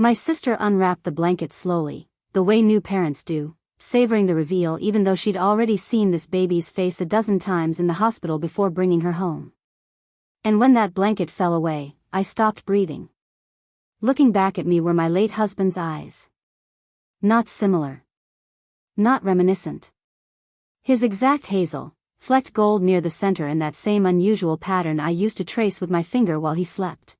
My sister unwrapped the blanket slowly, the way new parents do, savoring the reveal even though she'd already seen this baby's face a dozen times in the hospital before bringing her home. And when that blanket fell away, I stopped breathing. Looking back at me were my late husband's eyes. Not similar. Not reminiscent. His exact hazel, flecked gold near the center in that same unusual pattern I used to trace with my finger while he slept.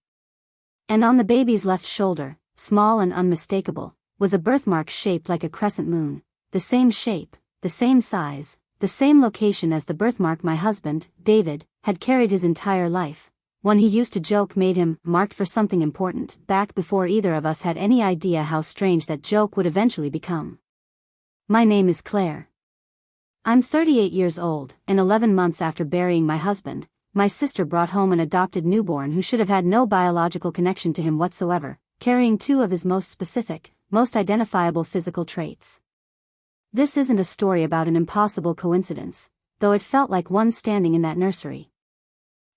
And on the baby's left shoulder, small and unmistakable, was a birthmark shaped like a crescent moon, the same shape, the same size, the same location as the birthmark my husband, David, had carried his entire life, one he used to joke made him marked for something important, back before either of us had any idea how strange that joke would eventually become. My name is Claire. I'm 38 years old, and 11 months after burying my husband, my sister brought home an adopted newborn who should have had no biological connection to him whatsoever, carrying two of his most specific, most identifiable physical traits. This isn't a story about an impossible coincidence, though it felt like one standing in that nursery.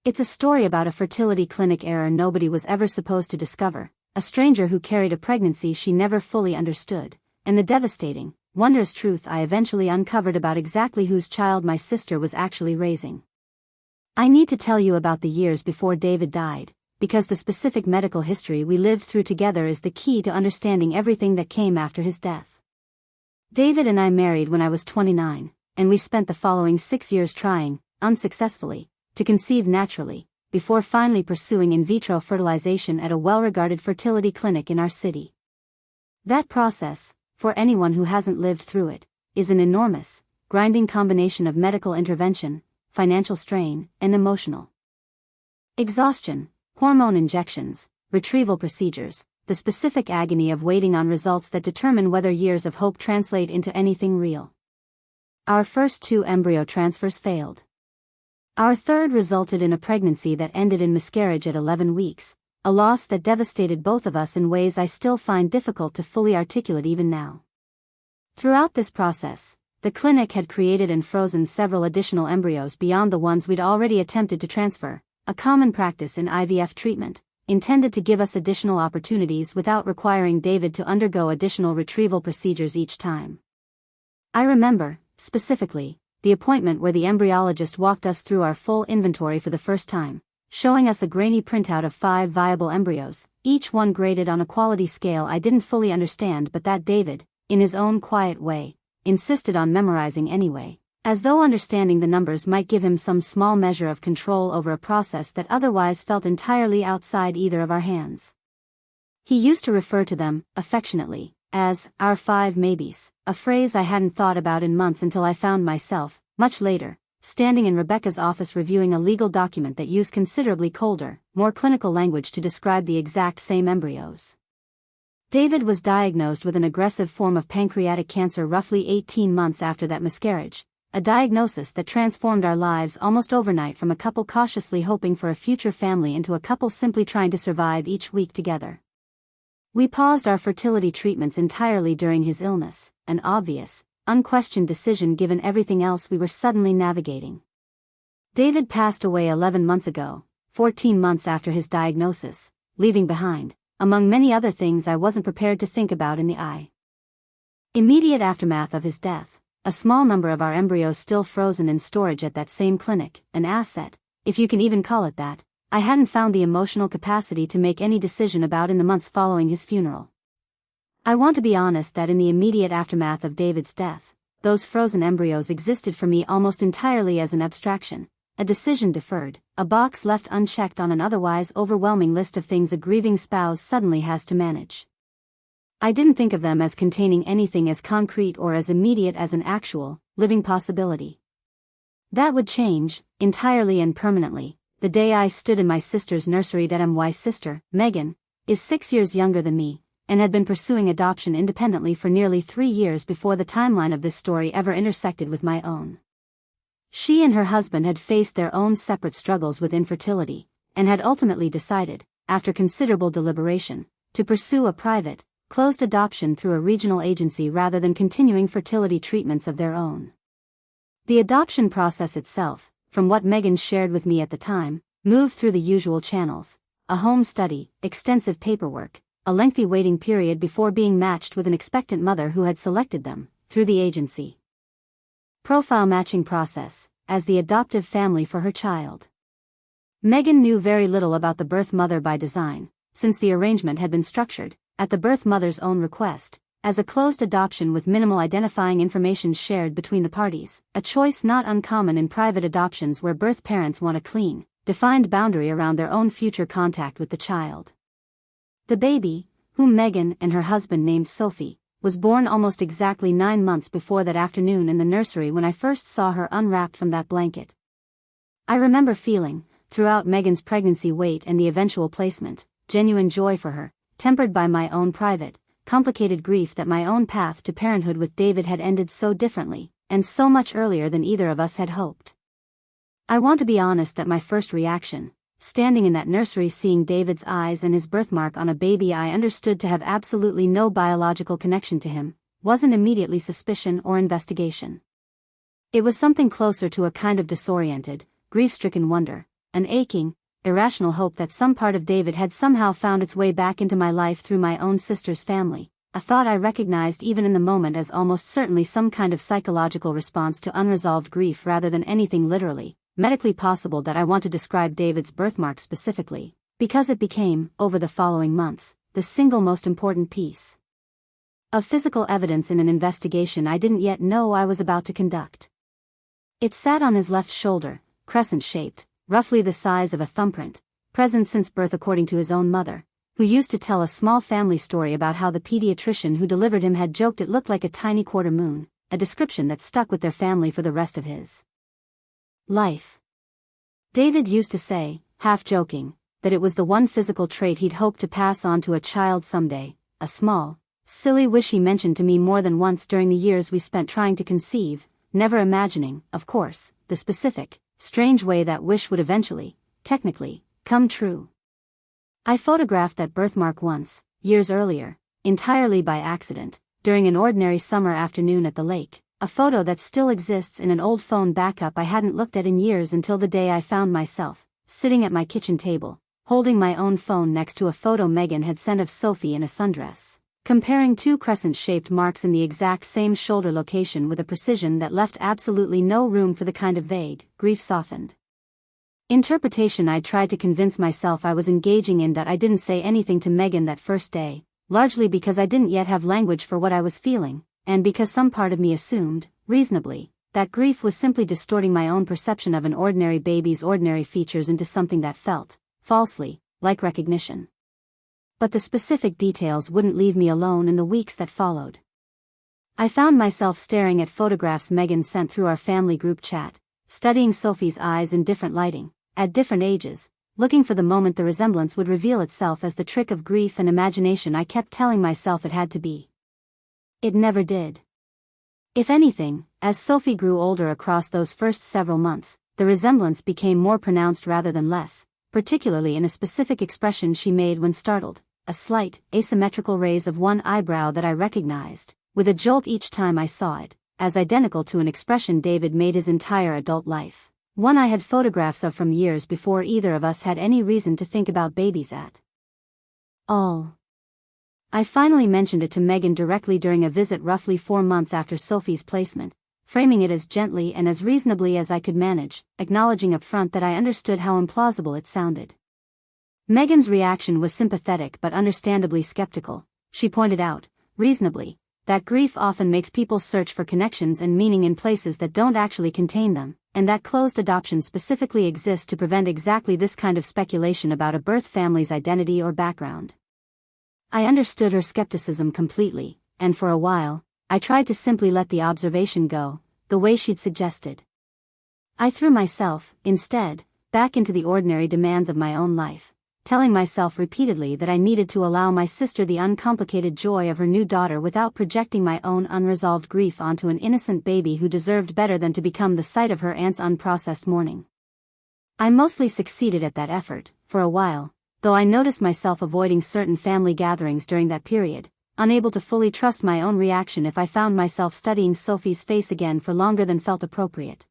It's a story about a fertility clinic error nobody was ever supposed to discover, a stranger who carried a pregnancy she never fully understood, and the devastating, wondrous truth I eventually uncovered about exactly whose child my sister was actually raising. I need to tell you about the years before David died, because the specific medical history we lived through together is the key to understanding everything that came after his death. David and I married when I was 29, and we spent the following 6 years trying, unsuccessfully, to conceive naturally, before finally pursuing in vitro fertilization at a well-regarded fertility clinic in our city. That process, for anyone who hasn't lived through it, is an enormous, grinding combination of medical intervention, financial strain, and emotional exhaustion, hormone injections, retrieval procedures, the specific agony of waiting on results that determine whether years of hope translate into anything real. Our first 2 embryo transfers failed. Our third resulted in a pregnancy that ended in miscarriage at 11 weeks, a loss that devastated both of us in ways I still find difficult to fully articulate even now. Throughout this process, the clinic had created and frozen several additional embryos beyond the ones we'd already attempted to transfer, a common practice in IVF treatment, intended to give us additional opportunities without requiring David to undergo additional retrieval procedures each time. I remember, specifically, the appointment where the embryologist walked us through our full inventory for the first time, showing us a grainy printout of 5 viable embryos, each one graded on a quality scale I didn't fully understand but that David, in his own quiet way, insisted on memorizing anyway, as though understanding the numbers might give him some small measure of control over a process that otherwise felt entirely outside either of our hands. He used to refer to them, affectionately, as our 5 maybes, a phrase I hadn't thought about in months until I found myself, much later, standing in Rebecca's office reviewing a legal document that used considerably colder, more clinical language to describe the exact same embryos. David was diagnosed with an aggressive form of pancreatic cancer roughly 18 months after that miscarriage, a diagnosis that transformed our lives almost overnight from a couple cautiously hoping for a future family into a couple simply trying to survive each week together. We paused our fertility treatments entirely during his illness, an obvious, unquestioned decision given everything else we were suddenly navigating. David passed away 11 months ago, 14 months after his diagnosis, leaving behind, among many other things I wasn't prepared to think about in the immediate aftermath of his death, a small number of our embryos still frozen in storage at that same clinic, an asset, if you can even call it that, I hadn't found the emotional capacity to make any decision about in the months following his funeral. I want to be honest that in the immediate aftermath of David's death, those frozen embryos existed for me almost entirely as an abstraction, a decision deferred, a box left unchecked on an otherwise overwhelming list of things a grieving spouse suddenly has to manage. I didn't think of them as containing anything as concrete or as immediate as an actual, living possibility. That would change, entirely and permanently, the day I stood in my sister's nursery. My sister, Megan, is 6 years younger than me, and had been pursuing adoption independently for nearly 3 years before the timeline of this story ever intersected with my own. She and her husband had faced their own separate struggles with infertility, and had ultimately decided, after considerable deliberation, to pursue a private, closed adoption through a regional agency rather than continuing fertility treatments of their own. The adoption process itself, from what Megan shared with me at the time, moved through the usual channels: a home study, extensive paperwork, a lengthy waiting period before being matched with an expectant mother who had selected them, through the agency profile matching process, as the adoptive family for her child. Megan knew very little about the birth mother by design, since the arrangement had been structured, at the birth mother's own request, as a closed adoption with minimal identifying information shared between the parties, a choice not uncommon in private adoptions where birth parents want a clean, defined boundary around their own future contact with the child. The baby, whom Megan and her husband named Sophie, was born almost exactly 9 months before that afternoon in the nursery when I first saw her unwrapped from that blanket. I remember feeling, throughout Megan's pregnancy wait and the eventual placement, genuine joy for her, tempered by my own private, complicated grief that my own path to parenthood with David had ended so differently, and so much earlier than either of us had hoped. I want to be honest that my first reaction, standing in that nursery seeing David's eyes and his birthmark on a baby I understood to have absolutely no biological connection to him, wasn't immediately suspicion or investigation. It was something closer to a kind of disoriented, grief-stricken wonder, an aching, irrational hope that some part of David had somehow found its way back into my life through my own sister's family, a thought I recognized even in the moment as almost certainly some kind of psychological response to unresolved grief rather than anything literally, medically possible that I want to describe David's birthmark specifically, because it became, over the following months, the single most important piece of physical evidence in an investigation I didn't yet know I was about to conduct. It sat on his left shoulder, crescent-shaped, roughly the size of a thumbprint, present since birth according to his own mother, who used to tell a small family story about how the pediatrician who delivered him had joked it looked like a tiny quarter moon, a description that stuck with their family for the rest of his life. David used to say, half joking, that it was the one physical trait he'd hoped to pass on to a child someday, a small, silly wish he mentioned to me more than once during the years we spent trying to conceive, never imagining, of course, the specific, strange way that wish would eventually, technically, come true. I photographed that birthmark once, years earlier, entirely by accident, during an ordinary summer afternoon at the lake. A photo that still exists in an old phone backup I hadn't looked at in years until the day I found myself, sitting at my kitchen table, holding my own phone next to a photo Megan had sent of Sophie in a sundress, comparing two crescent-shaped marks in the exact same shoulder location with a precision that left absolutely no room for the kind of vague, grief-softened interpretation I'd tried to convince myself I was engaging in that I didn't say anything to Megan that first day, largely because I didn't yet have language for what I was feeling, and because some part of me assumed, reasonably, that grief was simply distorting my own perception of an ordinary baby's ordinary features into something that felt, falsely, like recognition. But the specific details wouldn't leave me alone in the weeks that followed. I found myself staring at photographs Megan sent through our family group chat, studying Sophie's eyes in different lighting, at different ages, looking for the moment the resemblance would reveal itself as the trick of grief and imagination I kept telling myself it had to be. It never did. If anything, as Sophie grew older across those first several months, the resemblance became more pronounced rather than less, particularly in a specific expression she made when startled, a slight, asymmetrical raise of one eyebrow that I recognized, with a jolt each time I saw it, as identical to an expression David made his entire adult life, one I had photographs of from years before either of us had any reason to think about babies at all. I finally mentioned it to Megan directly during a visit roughly 4 months after Sophie's placement, framing it as gently and as reasonably as I could manage, acknowledging up front that I understood how implausible it sounded. Megan's reaction was sympathetic but understandably skeptical. She pointed out, reasonably, that grief often makes people search for connections and meaning in places that don't actually contain them, and that closed adoption specifically exists to prevent exactly this kind of speculation about a birth family's identity or background. I understood her skepticism completely, and for a while, I tried to simply let the observation go, the way she'd suggested. I threw myself, instead, back into the ordinary demands of my own life, telling myself repeatedly that I needed to allow my sister the uncomplicated joy of her new daughter without projecting my own unresolved grief onto an innocent baby who deserved better than to become the site of her aunt's unprocessed mourning. I mostly succeeded at that effort, for a while, though I noticed myself avoiding certain family gatherings during that period, unable to fully trust my own reaction if I found myself studying Sophie's face again for longer than felt appropriate.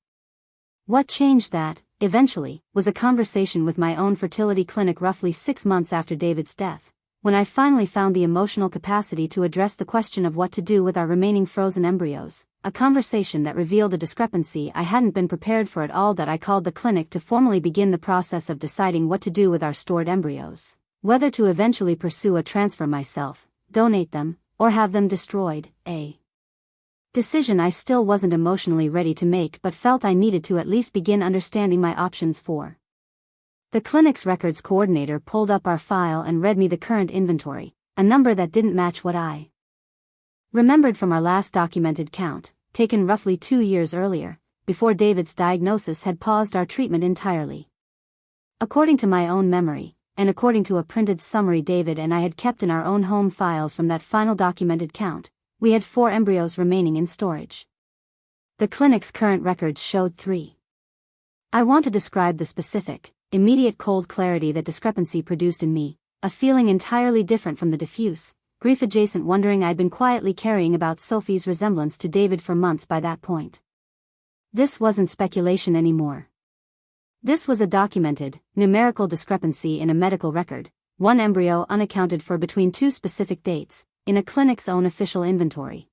What changed that, eventually, was a conversation with my own fertility clinic roughly 6 months after David's death, when I finally found the emotional capacity to address the question of what to do with our remaining frozen embryos, a conversation that revealed a discrepancy I hadn't been prepared for at all. That I called the clinic to formally begin the process of deciding what to do with our stored embryos, whether to eventually pursue a transfer myself, donate them, or have them destroyed, a decision I still wasn't emotionally ready to make but felt I needed to at least begin understanding my options for. The clinic's records coordinator pulled up our file and read me the current inventory, a number that didn't match what I remembered from our last documented count, taken roughly 2 years earlier, before David's diagnosis had paused our treatment entirely. According to my own memory, and according to a printed summary David and I had kept in our own home files from that final documented count, we had 4 embryos remaining in storage. The clinic's current records showed 3. I want to describe the specific, immediate cold clarity that discrepancy produced in me, a feeling entirely different from the diffuse, grief-adjacent wondering I'd been quietly carrying about Sophie's resemblance to David for months by that point. This wasn't speculation anymore. This was a documented, numerical discrepancy in a medical record, one embryo unaccounted for between 2 specific dates, in a clinic's own official inventory.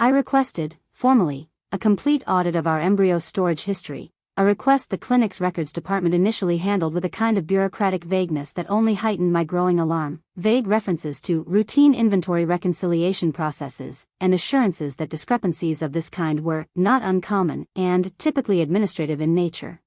I requested, formally, a complete audit of our embryo storage history, a request the clinic's records department initially handled with a kind of bureaucratic vagueness that only heightened my growing alarm, vague references to routine inventory reconciliation processes, and assurances that discrepancies of this kind were not uncommon and typically administrative in nature.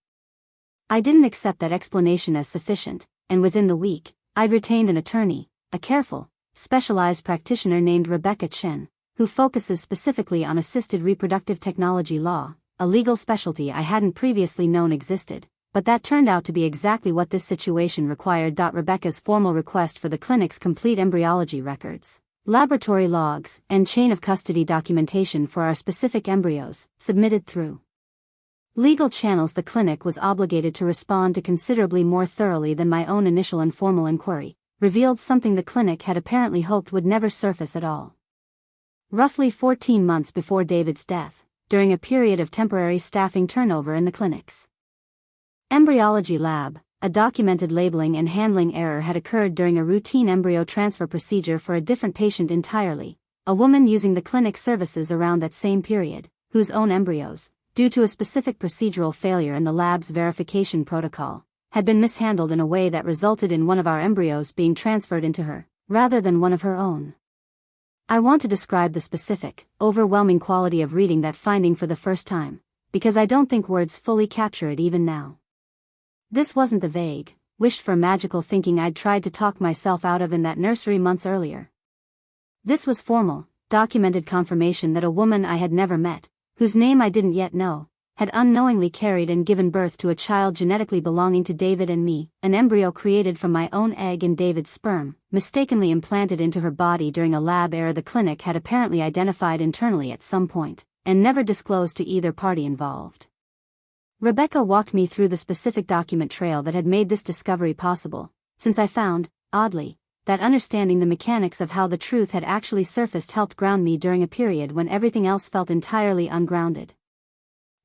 I didn't accept that explanation as sufficient, and within the week, I'd retained an attorney, a careful, specialized practitioner named Rebecca Chen, who focuses specifically on assisted reproductive technology law, a legal specialty I hadn't previously known existed, but that turned out to be exactly what this situation required. Rebecca's formal request for the clinic's complete embryology records, laboratory logs, and chain of custody documentation for our specific embryos, submitted through legal channels. The clinic was obligated to respond to considerably more thoroughly than my own initial informal inquiry, revealed something the clinic had apparently hoped would never surface at all. Roughly 14 months before David's death, during a period of temporary staffing turnover in the clinic's embryology lab, a documented labeling and handling error had occurred during a routine embryo transfer procedure for a different patient entirely, a woman using the clinic services around that same period, whose own embryos, due to a specific procedural failure in the lab's verification protocol, had been mishandled in a way that resulted in one of our embryos being transferred into her, rather than one of her own. I want to describe the specific, overwhelming quality of reading that finding for the first time, because I don't think words fully capture it even now. This wasn't the vague, wished-for magical thinking I'd tried to talk myself out of in that nursery months earlier. This was formal, documented confirmation that a woman I had never met, whose name I didn't yet know, had unknowingly carried and given birth to a child genetically belonging to David and me, an embryo created from my own egg and David's sperm, mistakenly implanted into her body during a lab error the clinic had apparently identified internally at some point, and never disclosed to either party involved. Rebecca walked me through the specific document trail that had made this discovery possible, since I found, oddly, that understanding the mechanics of how the truth had actually surfaced helped ground me during a period when everything else felt entirely ungrounded.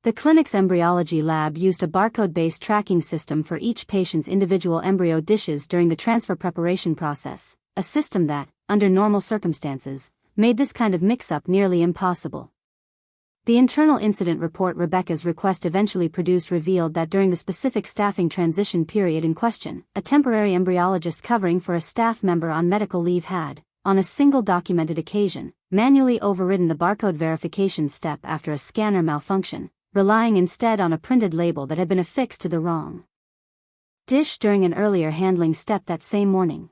The clinic's embryology lab used a barcode-based tracking system for each patient's individual embryo dishes during the transfer preparation process, a system that, under normal circumstances, made this kind of mix-up nearly impossible. The internal incident report Rebecca's request eventually produced revealed that during the specific staffing transition period in question, a temporary embryologist covering for a staff member on medical leave had, on a single documented occasion, manually overridden the barcode verification step after a scanner malfunction, relying instead on a printed label that had been affixed to the wrong dish during an earlier handling step that same morning.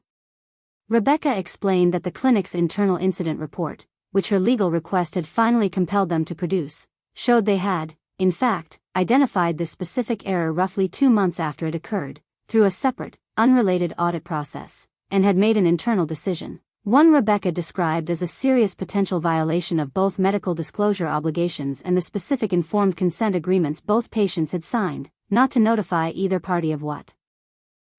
Rebecca explained that the clinic's internal incident report, which her legal request had finally compelled them to produce, showed they had, in fact, identified this specific error roughly 2 months after it occurred, through a separate, unrelated audit process, and had made an internal decision. One Rebecca described as a serious potential violation of both medical disclosure obligations and the specific informed consent agreements both patients had signed, not to notify either party of what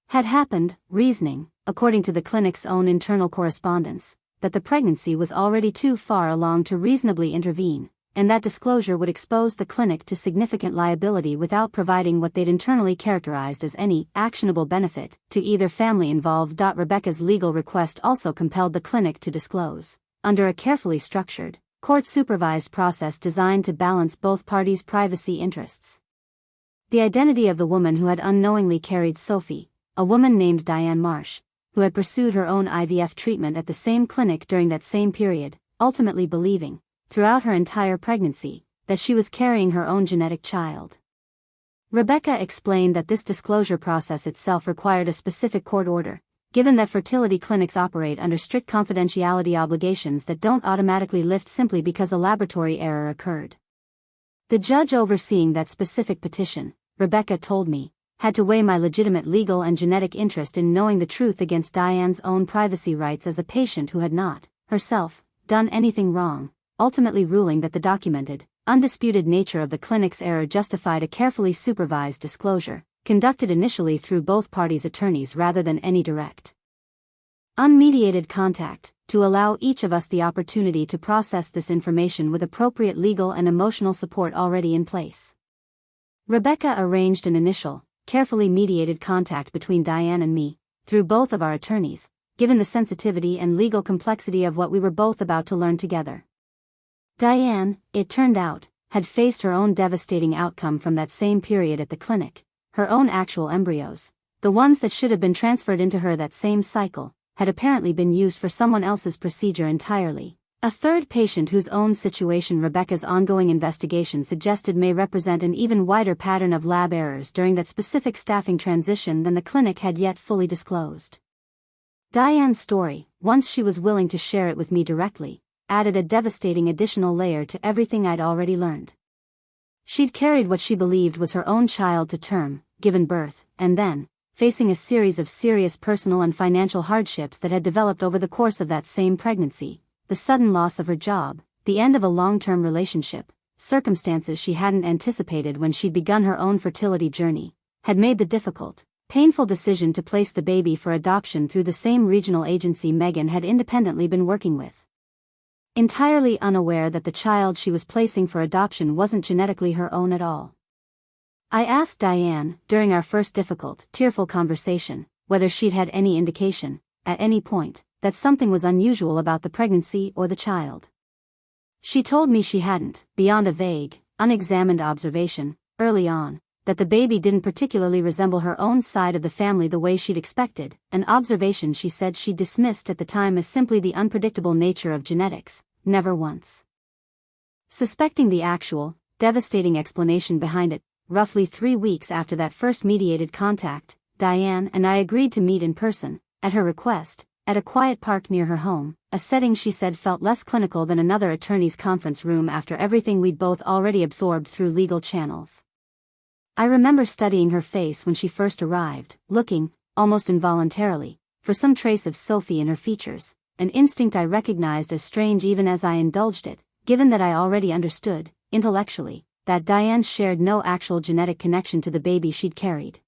had happened, reasoning, according to the clinic's own internal correspondence, that the pregnancy was already too far along to reasonably intervene, and that disclosure would expose the clinic to significant liability without providing what they'd internally characterized as any actionable benefit to either family involved. Rebecca's legal request also compelled the clinic to disclose, under a carefully structured, court-supervised process designed to balance both parties' privacy interests, the identity of the woman who had unknowingly carried Sophie, a woman named Diane Marsh, who had pursued her own IVF treatment at the same clinic during that same period, ultimately believing, throughout her entire pregnancy, that she was carrying her own genetic child. Rebecca explained that this disclosure process itself required a specific court order, given that fertility clinics operate under strict confidentiality obligations that don't automatically lift simply because a laboratory error occurred. The judge overseeing that specific petition, Rebecca told me, had to weigh my legitimate legal and genetic interest in knowing the truth against Diane's own privacy rights as a patient who had not, herself, done anything wrong, ultimately ruling that the documented, undisputed nature of the clinic's error justified a carefully supervised disclosure, conducted initially through both parties' attorneys rather than any direct, unmediated contact, to allow each of us the opportunity to process this information with appropriate legal and emotional support already in place. Rebecca arranged an initial, carefully mediated contact between Diane and me, through both of our attorneys, given the sensitivity and legal complexity of what we were both about to learn together. Diane, it turned out, had faced her own devastating outcome from that same period at the clinic. Her own actual embryos, the ones that should have been transferred into her that same cycle, had apparently been used for someone else's procedure entirely. A third patient whose own situation Rebecca's ongoing investigation suggested may represent an even wider pattern of lab errors during that specific staffing transition than the clinic had yet fully disclosed. Diane's story, once she was willing to share it with me directly, added a devastating additional layer to everything I'd already learned. She'd carried what she believed was her own child to term, given birth, and then, facing a series of serious personal and financial hardships that had developed over the course of that same pregnancy, the sudden loss of her job, the end of a long-term relationship, circumstances she hadn't anticipated when she'd begun her own fertility journey, had made the difficult, painful decision to place the baby for adoption through the same regional agency Megan had independently been working with. Entirely unaware that the child she was placing for adoption wasn't genetically her own at all. I asked Diane, during our first difficult, tearful conversation, whether she'd had any indication, at any point, that something was unusual about the pregnancy or the child. She told me she hadn't, beyond a vague, unexamined observation, early on, that the baby didn't particularly resemble her own side of the family the way she'd expected, an observation she said she dismissed at the time as simply the unpredictable nature of genetics, never once suspecting the actual, devastating explanation behind it. Roughly 3 weeks after that first mediated contact, Diane and I agreed to meet in person, at her request, at a quiet park near her home, a setting she said felt less clinical than another attorney's conference room after everything we'd both already absorbed through legal channels. I remember studying her face when she first arrived, looking, almost involuntarily, for some trace of Sophie in her features, an instinct I recognized as strange even as I indulged it, given that I already understood, intellectually, that Diane shared no actual genetic connection to the baby she'd carried.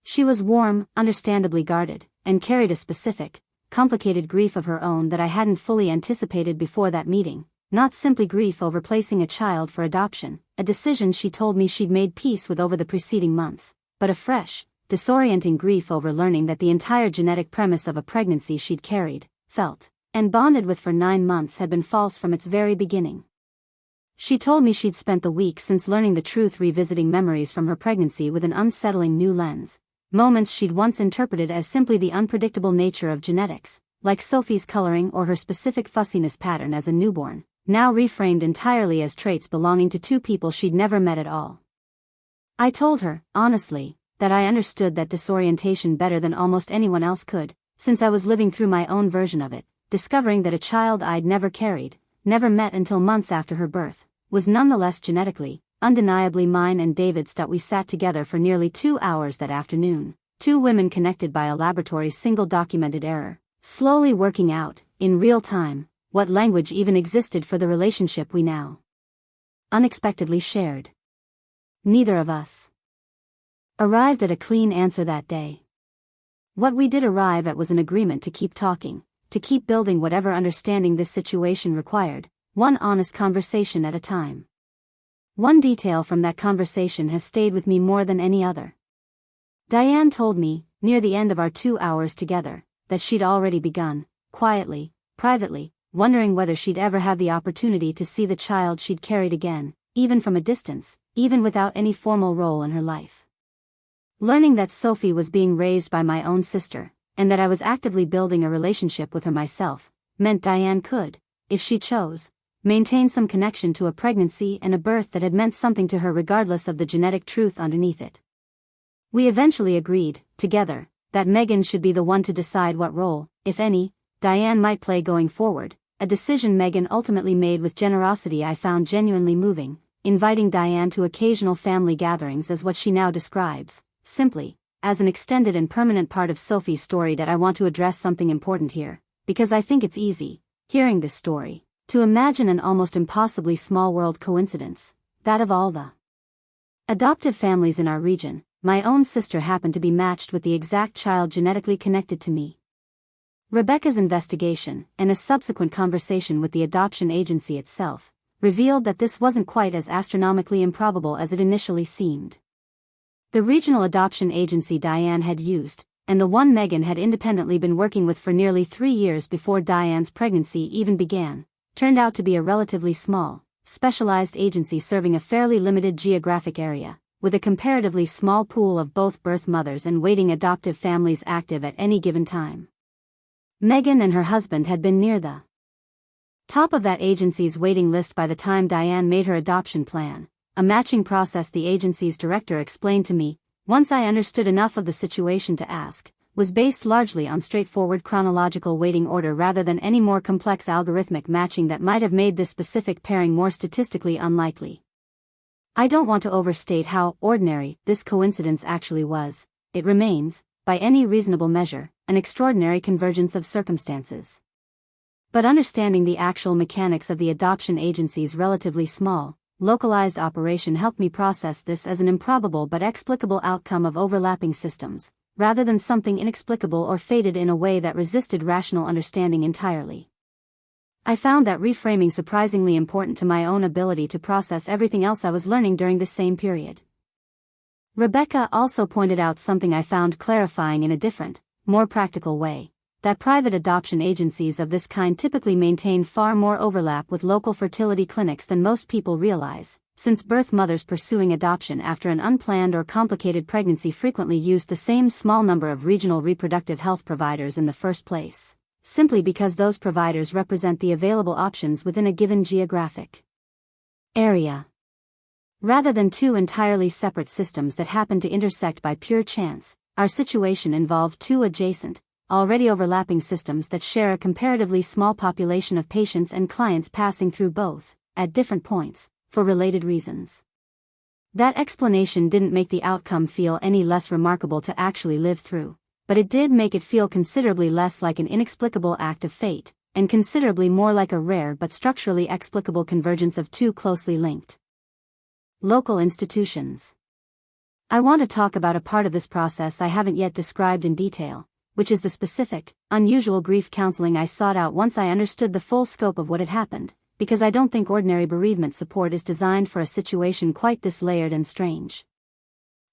She was warm, understandably guarded, and carried a specific, complicated grief of her own that I hadn't fully anticipated before that meeting, not simply grief over placing a child for adoption, a decision she told me she'd made peace with over the preceding months, but a fresh, disorienting grief over learning that the entire genetic premise of a pregnancy she'd carried, felt, and bonded with for 9 months had been false from its very beginning. She told me she'd spent the week since learning the truth revisiting memories from her pregnancy with an unsettling new lens, moments she'd once interpreted as simply the unpredictable nature of genetics, like Sophie's coloring or her specific fussiness pattern as a newborn, now reframed entirely as traits belonging to 2 people she'd never met at all. I told her, honestly, that I understood that disorientation better than almost anyone else could, since I was living through my own version of it, discovering that a child I'd never carried, never met until months after her birth, was nonetheless genetically, undeniably mine and David's. That we sat together for nearly 2 hours that afternoon, 2 women connected by a laboratory's single documented error, slowly working out, in real time, what language even existed for the relationship we now unexpectedly shared. Neither of us arrived at a clean answer that day. What we did arrive at was an agreement to keep talking, to keep building whatever understanding this situation required, one honest conversation at a time. One detail from that conversation has stayed with me more than any other. Diane told me, near the end of our 2 hours together, that she'd already begun, quietly, privately, wondering whether she'd ever have the opportunity to see the child she'd carried again, even from a distance, even without any formal role in her life. Learning that Sophie was being raised by my own sister, and that I was actively building a relationship with her myself, meant Diane could, if she chose, maintain some connection to a pregnancy and a birth that had meant something to her regardless of the genetic truth underneath it. We eventually agreed, together, that Megan should be the one to decide what role, if any, Diane might play going forward, a decision Megan ultimately made with generosity I found genuinely moving, inviting Diane to occasional family gatherings as what she now describes, simply, as an extended and permanent part of Sophie's story. That I want to address something important here, because I think it's easy, hearing this story, to imagine an almost impossibly small world coincidence, that of all the adoptive families in our region, my own sister happened to be matched with the exact child genetically connected to me. Rebecca's investigation, and a subsequent conversation with the adoption agency itself, revealed that this wasn't quite as astronomically improbable as it initially seemed. The regional adoption agency Diane had used, and the one Megan had independently been working with for nearly 3 years before Diane's pregnancy even began, turned out to be a relatively small, specialized agency serving a fairly limited geographic area, with a comparatively small pool of both birth mothers and waiting adoptive families active at any given time. Megan and her husband had been near the top of that agency's waiting list by the time Diane made her adoption plan, a matching process the agency's director explained to me, once I understood enough of the situation to ask, was based largely on straightforward chronological waiting order rather than any more complex algorithmic matching that might have made this specific pairing more statistically unlikely. I don't want to overstate how ordinary this coincidence actually was. It remains, by any reasonable measure, an extraordinary convergence of circumstances. But understanding the actual mechanics of the adoption agency's relatively small, localized operation helped me process this as an improbable but explicable outcome of overlapping systems, rather than something inexplicable or fated in a way that resisted rational understanding entirely. I found that reframing surprisingly important to my own ability to process everything else I was learning during this same period. Rebecca also pointed out something I found clarifying in a different, more practical way, that private adoption agencies of this kind typically maintain far more overlap with local fertility clinics than most people realize, since birth mothers pursuing adoption after an unplanned or complicated pregnancy frequently use the same small number of regional reproductive health providers in the first place, simply because those providers represent the available options within a given geographic area. Rather than two entirely separate systems that happen to intersect by pure chance, our situation involved two adjacent, already overlapping systems that share a comparatively small population of patients and clients passing through both, at different points, for related reasons. That explanation didn't make the outcome feel any less remarkable to actually live through, but it did make it feel considerably less like an inexplicable act of fate, and considerably more like a rare but structurally explicable convergence of two closely linked local institutions. I want to talk about a part of this process I haven't yet described in detail, which is the specific, unusual grief counseling I sought out once I understood the full scope of what had happened, because I don't think ordinary bereavement support is designed for a situation quite this layered and strange.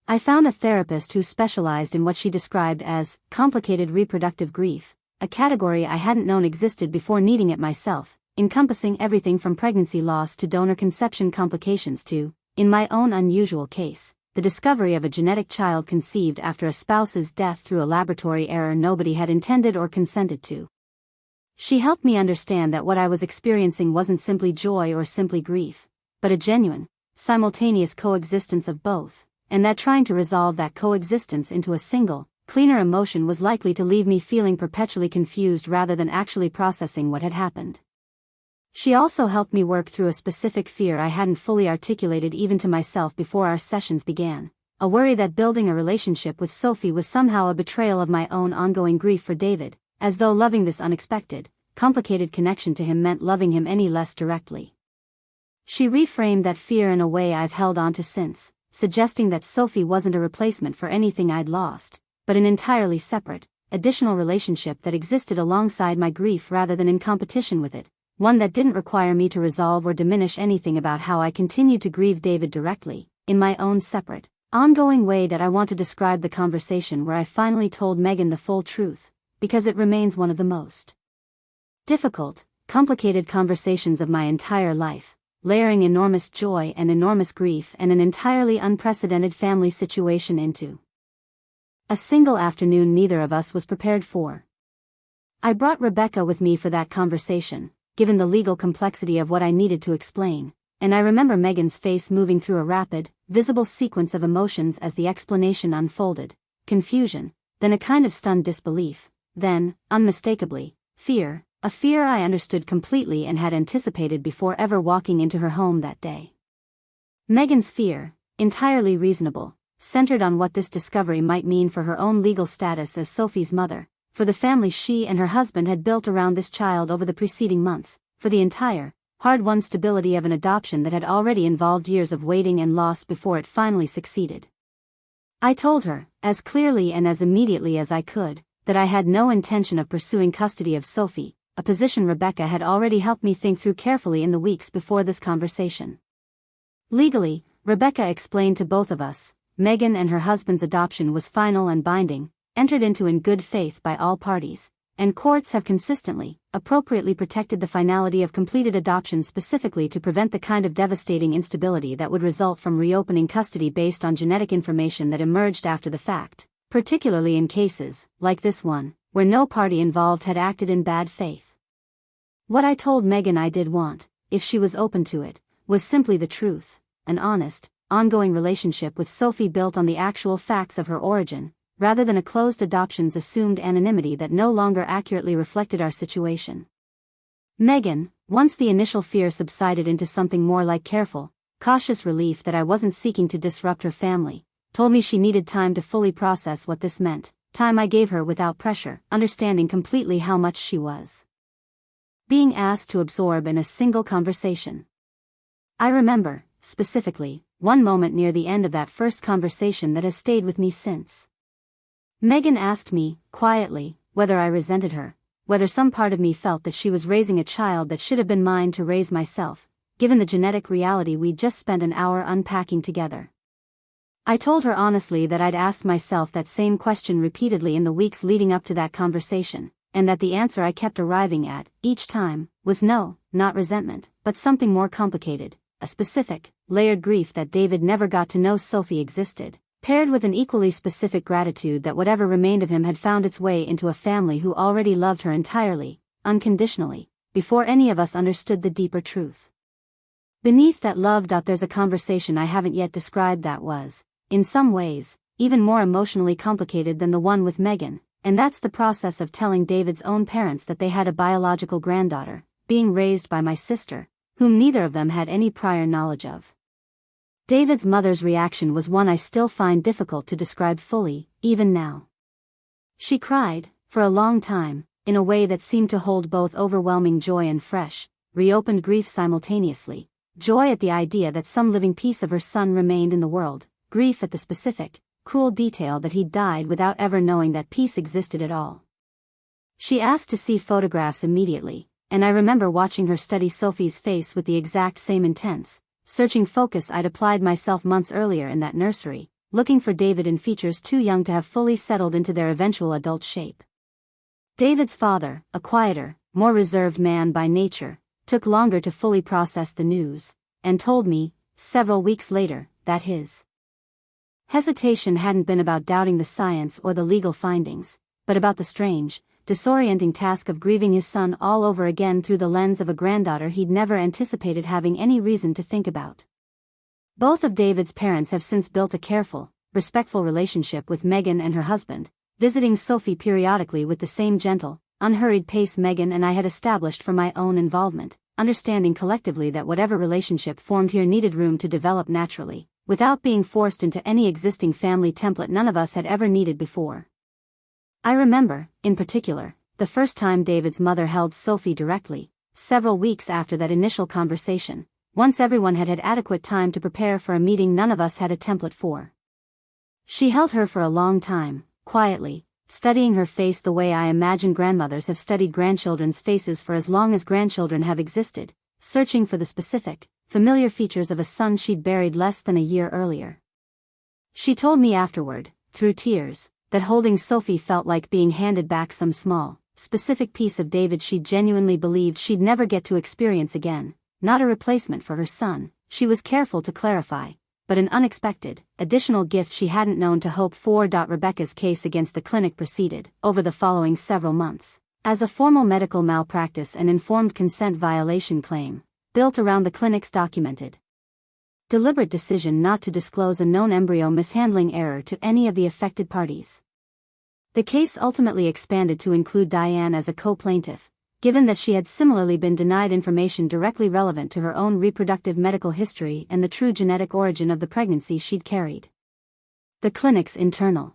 I found a therapist who specialized in what she described as complicated reproductive grief, a category I hadn't known existed before needing it myself, encompassing everything from pregnancy loss to donor conception complications to, in my own unusual case, the discovery of a genetic child conceived after a spouse's death through a laboratory error nobody had intended or consented to. She helped me understand that what I was experiencing wasn't simply joy or simply grief, but a genuine, simultaneous coexistence of both, and that trying to resolve that coexistence into a single, cleaner emotion was likely to leave me feeling perpetually confused rather than actually processing what had happened. She also helped me work through a specific fear I hadn't fully articulated even to myself before our sessions began, a worry that building a relationship with Sophie was somehow a betrayal of my own ongoing grief for David, as though loving this unexpected, complicated connection to him meant loving him any less directly. She reframed that fear in a way I've held on to since, suggesting that Sophie wasn't a replacement for anything I'd lost, but an entirely separate, additional relationship that existed alongside my grief rather than in competition with it, one that didn't require me to resolve or diminish anything about how I continued to grieve David directly, in my own separate, ongoing way. That I want to describe the conversation where I finally told Megan the full truth, because it remains one of the most difficult, complicated conversations of my entire life, layering enormous joy and enormous grief and an entirely unprecedented family situation into a single afternoon neither of us was prepared for. I brought Rebecca with me for that conversation, given the legal complexity of what I needed to explain, and I remember Megan's face moving through a rapid, visible sequence of emotions as the explanation unfolded: confusion, then a kind of stunned disbelief, then, unmistakably, fear, a fear I understood completely and had anticipated before ever walking into her home that day. Megan's fear, entirely reasonable, centered on what this discovery might mean for her own legal status as Sophie's mother, for the family she and her husband had built around this child over the preceding months, for the entire, hard-won stability of an adoption that had already involved years of waiting and loss before it finally succeeded. I told her, as clearly and as immediately as I could, that I had no intention of pursuing custody of Sophie, a position Rebecca had already helped me think through carefully in the weeks before this conversation. Legally, Rebecca explained to both of us, Megan and her husband's adoption was final and binding, entered into in good faith by all parties, and courts have consistently, appropriately protected the finality of completed adoptions specifically to prevent the kind of devastating instability that would result from reopening custody based on genetic information that emerged after the fact, particularly in cases, like this one, where no party involved had acted in bad faith. What I told Megan I did want, if she was open to it, was simply the truth, an honest, ongoing relationship with Sophie built on the actual facts of her origin, rather than a closed adoption's assumed anonymity that no longer accurately reflected our situation. Megan, once the initial fear subsided into something more like careful, cautious relief that I wasn't seeking to disrupt her family, told me she needed time to fully process what this meant, time I gave her without pressure, understanding completely how much she was being asked to absorb in a single conversation. I remember, specifically, one moment near the end of that first conversation that has stayed with me since. Megan asked me, quietly, whether I resented her, whether some part of me felt that she was raising a child that should have been mine to raise myself, given the genetic reality we'd just spent an hour unpacking together. I told her honestly that I'd asked myself that same question repeatedly in the weeks leading up to that conversation, and that the answer I kept arriving at, each time, was no, not resentment, but something more complicated, a specific, layered grief that David never got to know Sophie existed, paired with an equally specific gratitude that whatever remained of him had found its way into a family who already loved her entirely, unconditionally, before any of us understood the deeper truth. Beneath that love. There's a conversation I haven't yet described that was, in some ways, even more emotionally complicated than the one with Megan, and that's the process of telling David's own parents that they had a biological granddaughter, being raised by my sister, whom neither of them had any prior knowledge of. David's mother's reaction was one I still find difficult to describe fully, even now. She cried, for a long time, in a way that seemed to hold both overwhelming joy and fresh, reopened grief simultaneously, joy at the idea that some living piece of her son remained in the world, grief at the specific, cruel detail that he'd died without ever knowing that piece existed at all. She asked to see photographs immediately, and I remember watching her study Sophie's face with the exact same intense, searching focus I'd applied myself months earlier in that nursery, looking for David in features too young to have fully settled into their eventual adult shape. David's father, a quieter, more reserved man by nature, took longer to fully process the news, and told me, several weeks later, that his hesitation hadn't been about doubting the science or the legal findings, but about the strange, disorienting task of grieving his son all over again through the lens of a granddaughter he'd never anticipated having any reason to think about. Both of David's parents have since built a careful, respectful relationship with Megan and her husband, visiting Sophie periodically with the same gentle, unhurried pace Megan and I had established for my own involvement, understanding collectively that whatever relationship formed here needed room to develop naturally, without being forced into any existing family template none of us had ever needed before. I remember, in particular, the first time David's mother held Sophie directly, several weeks after that initial conversation, once everyone had had adequate time to prepare for a meeting none of us had a template for. She held her for a long time, quietly, studying her face the way I imagine grandmothers have studied grandchildren's faces for as long as grandchildren have existed, searching for the specific, familiar features of a son she'd buried less than a year earlier. She told me afterward, through tears, that holding Sophie felt like being handed back some small, specific piece of David she'd genuinely believed she'd never get to experience again, not a replacement for her son, she was careful to clarify, but an unexpected, additional gift she hadn't known to hope for. Rebecca's case against the clinic proceeded, over the following several months, as a formal medical malpractice and informed consent violation claim, built around the clinic's documented, deliberate decision not to disclose a known embryo mishandling error to any of the affected parties. The case ultimately expanded to include Diane as a co-plaintiff, given that she had similarly been denied information directly relevant to her own reproductive medical history and the true genetic origin of the pregnancy she'd carried. The clinic's internal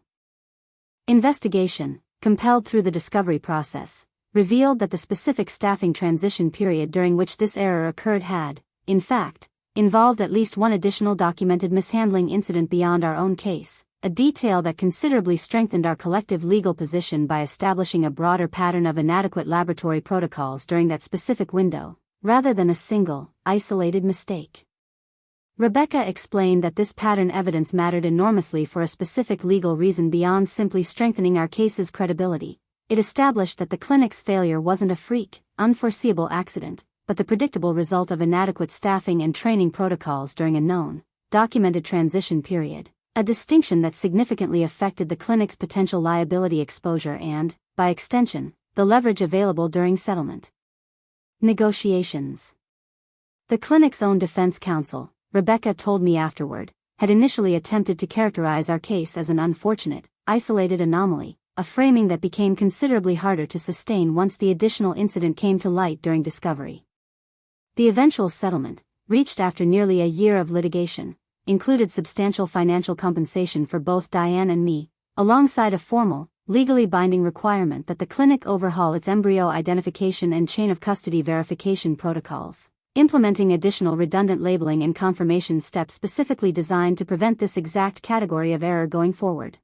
investigation, compelled through the discovery process, revealed that the specific staffing transition period during which this error occurred had, in fact, involved at least one additional documented mishandling incident beyond our own case, a detail that considerably strengthened our collective legal position by establishing a broader pattern of inadequate laboratory protocols during that specific window, rather than a single, isolated mistake. Rebecca explained that this pattern evidence mattered enormously for a specific legal reason beyond simply strengthening our case's credibility. It established that the clinic's failure wasn't a freak, unforeseeable accident, but the predictable result of inadequate staffing and training protocols during a known, documented transition period, a distinction that significantly affected the clinic's potential liability exposure and, by extension, the leverage available during settlement negotiations. The clinic's own defense counsel, Rebecca told me afterward, had initially attempted to characterize our case as an unfortunate, isolated anomaly, a framing that became considerably harder to sustain once the additional incident came to light during discovery. The eventual settlement, reached after nearly a year of litigation, included substantial financial compensation for both Diane and me, alongside a formal, legally binding requirement that the clinic overhaul its embryo identification and chain of custody verification protocols, implementing additional redundant labeling and confirmation steps specifically designed to prevent this exact category of error going forward.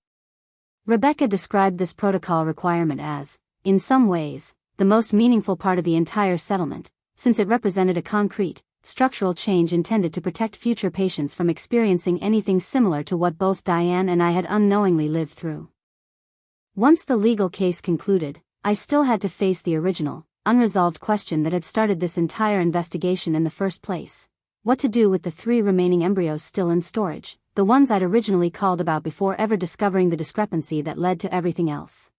Rebecca described this protocol requirement as, in some ways, the most meaningful part of the entire settlement, since it represented a concrete, structural change intended to protect future patients from experiencing anything similar to what both Diane and I had unknowingly lived through. Once the legal case concluded, I still had to face the original, unresolved question that had started this entire investigation in the first place: what to do with the 3 remaining embryos still in storage, the ones I'd originally called about before ever discovering the discrepancy that led to everything else.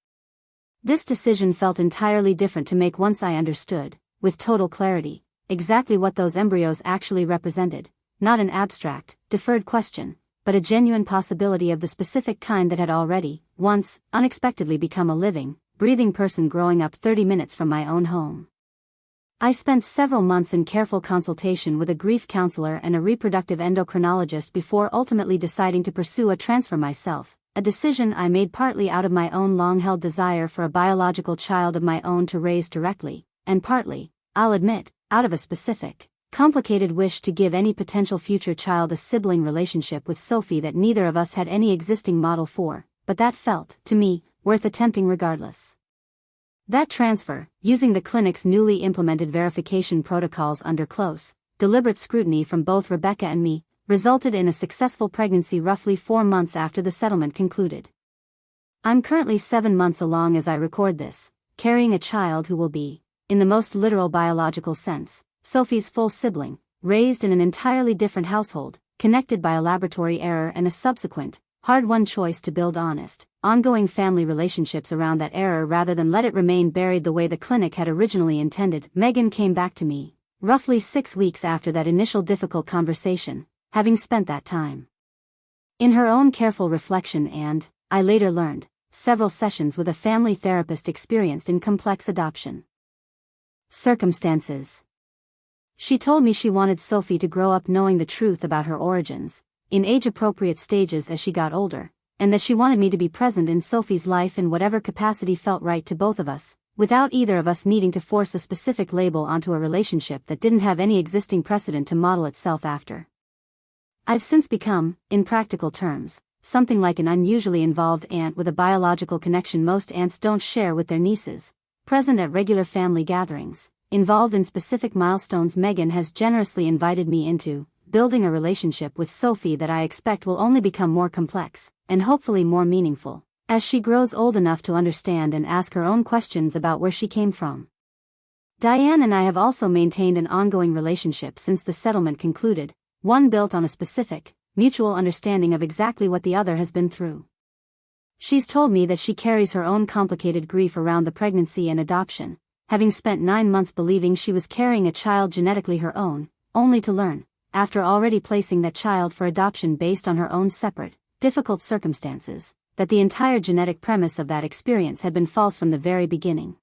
This decision felt entirely different to make once I understood, with total clarity, exactly what those embryos actually represented, not an abstract, deferred question, but a genuine possibility of the specific kind that had already, once, unexpectedly become a living, breathing person growing up 30 minutes from my own home. I spent several months in careful consultation with a grief counselor and a reproductive endocrinologist before ultimately deciding to pursue a transfer myself, a decision I made partly out of my own long-held desire for a biological child of my own to raise directly, and partly, I'll admit, out of a specific, complicated wish to give any potential future child a sibling relationship with Sophie that neither of us had any existing model for, but that felt, to me, worth attempting regardless. That transfer, using the clinic's newly implemented verification protocols under close, deliberate scrutiny from both Rebecca and me, resulted in a successful pregnancy roughly 4 months after the settlement concluded. I'm currently 7 months along as I record this, carrying a child who will be, in the most literal biological sense, Sophie's full sibling, raised in an entirely different household, connected by a laboratory error and a subsequent, hard-won choice to build honest, ongoing family relationships around that error rather than let it remain buried the way the clinic had originally intended. Megan came back to me, roughly 6 weeks after that initial difficult conversation, having spent that time in her own careful reflection and, I later learned, several sessions with a family therapist experienced in complex adoption circumstances. She told me she wanted Sophie to grow up knowing the truth about her origins, in age-appropriate stages as she got older, and that she wanted me to be present in Sophie's life in whatever capacity felt right to both of us, without either of us needing to force a specific label onto a relationship that didn't have any existing precedent to model itself after. I've since become, in practical terms, something like an unusually involved aunt with a biological connection most aunts don't share with their nieces, present at regular family gatherings, involved in specific milestones. Megan has generously invited me into, building a relationship with Sophie that I expect will only become more complex, and hopefully more meaningful, as she grows old enough to understand and ask her own questions about where she came from. Diane and I have also maintained an ongoing relationship since the settlement concluded, one built on a specific, mutual understanding of exactly what the other has been through. She's told me that she carries her own complicated grief around the pregnancy and adoption, having spent 9 months believing she was carrying a child genetically her own, only to learn, after already placing that child for adoption based on her own separate, difficult circumstances, that the entire genetic premise of that experience had been false from the very beginning.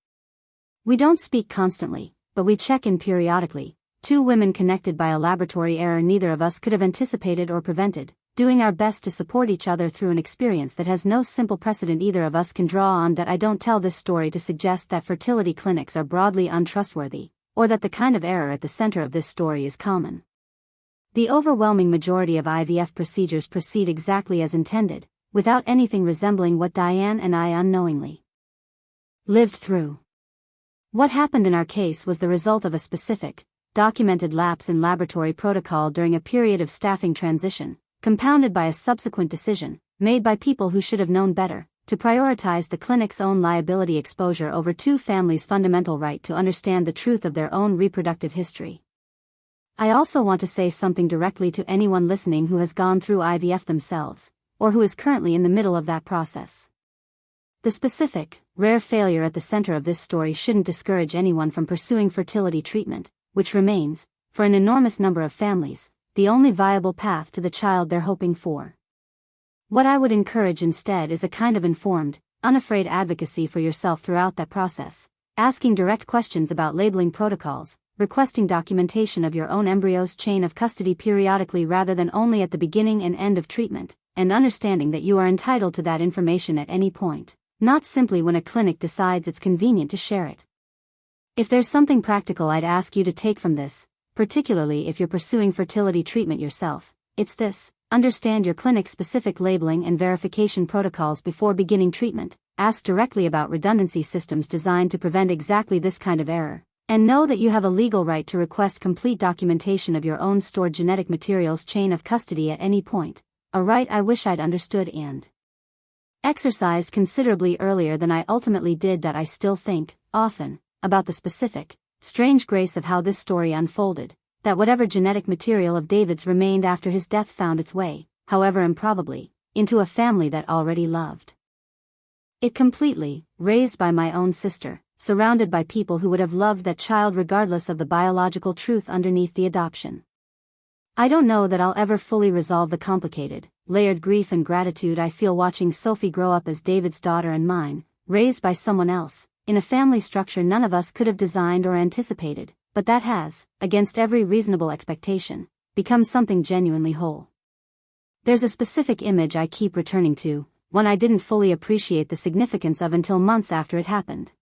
We don't speak constantly, but we check in periodically, two women connected by a laboratory error neither of us could have anticipated or prevented, doing our best to support each other through an experience that has no simple precedent either of us can draw on. That I don't tell this story to suggest that fertility clinics are broadly untrustworthy, or that the kind of error at the center of this story is common. The overwhelming majority of IVF procedures proceed exactly as intended, without anything resembling what Diane and I unknowingly lived through. What happened in our case was the result of a specific, documented lapse in laboratory protocol during a period of staffing transition, compounded by a subsequent decision, made by people who should have known better, to prioritize the clinic's own liability exposure over two families' fundamental right to understand the truth of their own reproductive history. I also want to say something directly to anyone listening who has gone through IVF themselves, or who is currently in the middle of that process. The specific, rare failure at the center of this story shouldn't discourage anyone from pursuing fertility treatment, which remains, for an enormous number of families, the only viable path to the child they're hoping for. What I would encourage instead is a kind of informed, unafraid advocacy for yourself throughout that process, asking direct questions about labeling protocols, requesting documentation of your own embryo's chain of custody periodically rather than only at the beginning and end of treatment, and understanding that you are entitled to that information at any point, not simply when a clinic decides it's convenient to share it. If there's something practical I'd ask you to take from this, particularly if you're pursuing fertility treatment yourself, it's this: understand your clinic's specific labeling and verification protocols before beginning treatment, ask directly about redundancy systems designed to prevent exactly this kind of error, and know that you have a legal right to request complete documentation of your own stored genetic material's chain of custody at any point, a right I wish I'd understood and exercised considerably earlier than I ultimately did. That I still think, often, about the specific, strange grace of how this story unfolded, that whatever genetic material of David's remained after his death found its way, however improbably, into a family that already loved it completely, raised by my own sister, surrounded by people who would have loved that child regardless of the biological truth underneath the adoption. I don't know that I'll ever fully resolve the complicated, layered grief and gratitude I feel watching Sophie grow up as David's daughter and mine, raised by someone else, in a family structure none of us could have designed or anticipated, but that has, against every reasonable expectation, become something genuinely whole. There's a specific image I keep returning to, one I didn't fully appreciate the significance of until months after it happened.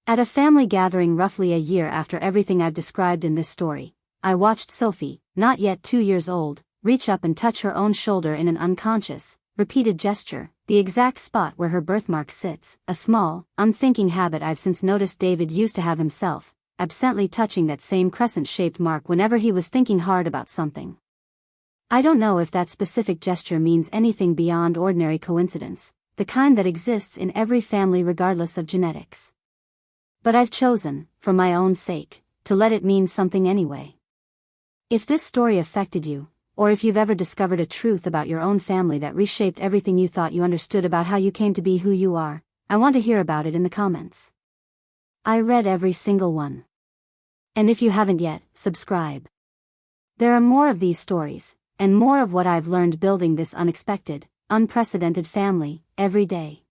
At a family gathering roughly a year after everything I've described in this story, I watched Sophie, not yet 2 years old, reach up and touch her own shoulder in an unconscious, repeated gesture, the exact spot where her birthmark sits, a small, unthinking habit I've since noticed David used to have himself, absently touching that same crescent-shaped mark whenever he was thinking hard about something. I don't know if that specific gesture means anything beyond ordinary coincidence, the kind that exists in every family regardless of genetics. But I've chosen, for my own sake, to let it mean something anyway. If this story affected you, or if you've ever discovered a truth about your own family that reshaped everything you thought you understood about how you came to be who you are, I want to hear about it in the comments. I read every single one. And if you haven't yet, subscribe. There are more of these stories, and more of what I've learned building this unexpected, unprecedented family, every day.